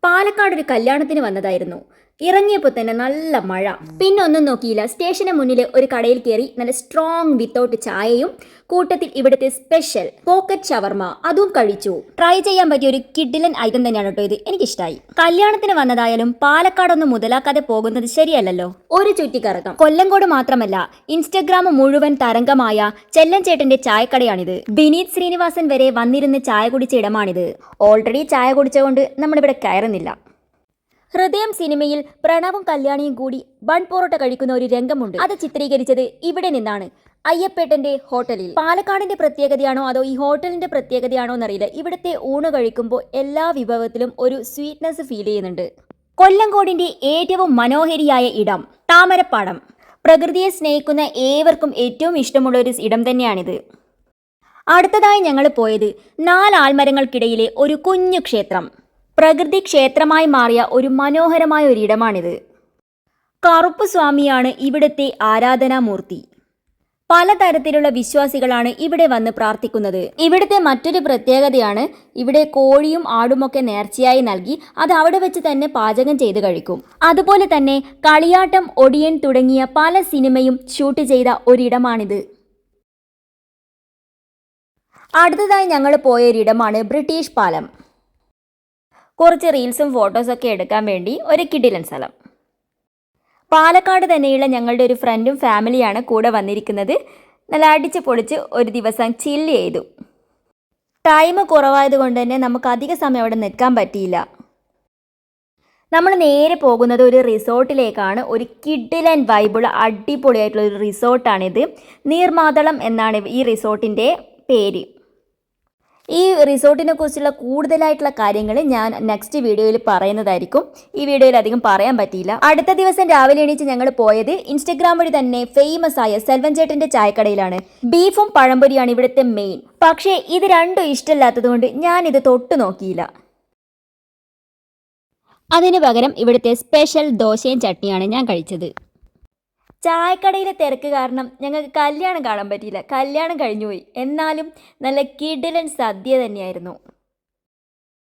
പാലക്കാട് ഒരു കല്യാണത്തിന് വന്നതായിരുന്നു. ഇറങ്ങിയപ്പോൾ തന്നെ നല്ല മഴ. പിന്നെ ഒന്നും നോക്കിയില്ല, സ്റ്റേഷന് മുന്നിൽ ഒരു കടയിൽ കയറി നല്ല സ്ട്രോങ് വിത്തൗട്ട് ചായയും കൂട്ടത്തിൽ ഇവിടുത്തെ സ്പെഷ്യൽ പോക്കറ്റ് ഷവർമ അതും കഴിച്ചു. ട്രൈ ചെയ്യാൻ പറ്റിയ ഒരു കിഡിലൻ ഐറ്റം തന്നെയാണ് കേട്ടോ ഇത്. എനിക്കിഷ്ടമായി. കല്യാണത്തിന് വന്നതായാലും പാലക്കാടൊന്നും മുതലാക്കാതെ പോകുന്നത് ശരിയല്ലല്ലോ. ഒരു ചുറ്റിക്കറക്കം. കൊല്ലങ്കോട് മാത്രമല്ല, ഇൻസ്റ്റഗ്രാം മുഴുവൻ തരംഗമായ ചെല്ലൻചേട്ടന്റെ ചായക്കടയാണിത്. വിനീത് ശ്രീനിവാസൻ വരെ വന്നിരുന്ന് ചായ കുടിച്ച ഇടമാണിത്. ഓൾറെഡി ചായ കുടിച്ചുകൊണ്ട് നമ്മളിവിടെ കയറുന്നില്ല. ഹൃദയം സിനിമയിൽ പ്രണവും കല്യാണിയും കൂടി ബൺ പൊറോട്ട കഴിക്കുന്ന ഒരു രംഗമുണ്ട്. അത് ചിത്രീകരിച്ചത് ഇവിടെ നിന്നാണ്, അയ്യപ്പേട്ടന്റെ ഹോട്ടലിൽ. പാലക്കാടിന്റെ പ്രത്യേകതയാണോ അതോ ഈ ഹോട്ടലിന്റെ പ്രത്യേകതയാണോ എന്നറിയില്ല, ഇവിടുത്തെ ഊണ് കഴിക്കുമ്പോൾ എല്ലാ വിഭവത്തിലും ഒരു സ്വീറ്റ്നെസ് ഫീൽ ചെയ്യുന്നുണ്ട്. കൊല്ലങ്കോടിന്റെ ഏറ്റവും മനോഹരിയായ ഇടം താമരപ്പാടം. പ്രകൃതിയെ സ്നേഹിക്കുന്ന ഏവർക്കും ഏറ്റവും ഇഷ്ടമുള്ള ഒരു ഇടം തന്നെയാണിത്. അടുത്തതായി ഞങ്ങൾ പോയത് 4 ആൽമരങ്ങൾക്കിടയിലെ ഒരു കുഞ്ഞു ക്ഷേത്രം. പ്രകൃതി ക്ഷേത്രമായി മാറിയ ഒരു മനോഹരമായ ഒരിടമാണിത്. കറുപ്പ് സ്വാമിയാണ് ഇവിടുത്തെ ആരാധനാമൂർത്തി. പലതരത്തിലുള്ള വിശ്വാസികളാണ് ഇവിടെ വന്ന് പ്രാർത്ഥിക്കുന്നത്. ഇവിടുത്തെ മറ്റൊരു പ്രത്യേകതയാണ്, ഇവിടെ കോഴിയും ആടുമൊക്കെ നേർച്ചയായി നൽകി അത് അവിടെ വെച്ച് തന്നെ പാചകം ചെയ്ത് കഴിക്കും. അതുപോലെ തന്നെ കളിയാട്ടം, ഒടിയൻ തുടങ്ങിയ പല സിനിമയും ഷൂട്ട് ചെയ്ത ഒരിടമാണിത്. അടുത്തതായി ഞങ്ങൾ പോയൊരിടമാണ് ബ്രിട്ടീഷ് പാലം. കുറച്ച് റീൽസും ഫോട്ടോസൊക്കെ എടുക്കാൻ വേണ്ടി ഒരു കിടിലൻ സ്ഥലം. പാലക്കാട് തന്നെയുള്ള ഞങ്ങളുടെ ഒരു ഫ്രണ്ടും ഫാമിലിയാണ് കൂടെ വന്നിരിക്കുന്നത്. നല്ല അടിച്ച് പൊളിച്ച് ഒരു ദിവസം ചില്ല് ചെയ്തു. ടൈം കുറവായതുകൊണ്ട് തന്നെ നമുക്ക് അധിക സമയം അവിടെ നിൽക്കാൻ പറ്റിയില്ല. നമ്മൾ നേരെ പോകുന്നത് ഒരു റിസോർട്ടിലേക്കാണ്. ഒരു കിടിലൻ വൈബുള്ള അടിപൊളിയായിട്ടുള്ള ഒരു റിസോർട്ടാണിത്. നീർമാതളം എന്നാണ് ഈ റിസോർട്ടിൻ്റെ പേര്. ഈ റിസോർട്ടിനെ കുറിച്ചുള്ള കൂടുതലായിട്ടുള്ള കാര്യങ്ങൾ ഞാൻ നെക്സ്റ്റ് വീഡിയോയിൽ പറയുന്നതായിരിക്കും. ഈ വീഡിയോയിൽ അധികം പറയാൻ പറ്റിയില്ല. അടുത്ത ദിവസം രാവിലെ എണീച്ച് ഞങ്ങൾ പോയത് ഇൻസ്റ്റഗ്രാം വഴി തന്നെ ഫേമസ് ആയ സെൽവൻചേട്ടൻ്റെ ചായക്കടയിലാണ്. ബീഫും പഴംപൊരിയാണ് ഇവിടുത്തെ മെയിൻ. പക്ഷേ ഇത് രണ്ടും ഇഷ്ടമില്ലാത്തതുകൊണ്ട് ഞാനിത് തൊട്ട് നോക്കിയില്ല. അതിന് പകരം ഇവിടുത്തെ സ്പെഷ്യൽ ദോശയും ചട്നിയാണ് ഞാൻ കഴിച്ചത്. ചായക്കടയിലെ തിരക്ക് കാരണം ഞങ്ങൾക്ക് കല്യാണം കാണാൻ പറ്റിയില്ല. കല്യാണം കഴിഞ്ഞുപോയി. എന്നാലും നല്ല കിടിലൻ സദ്യ തന്നെയായിരുന്നു.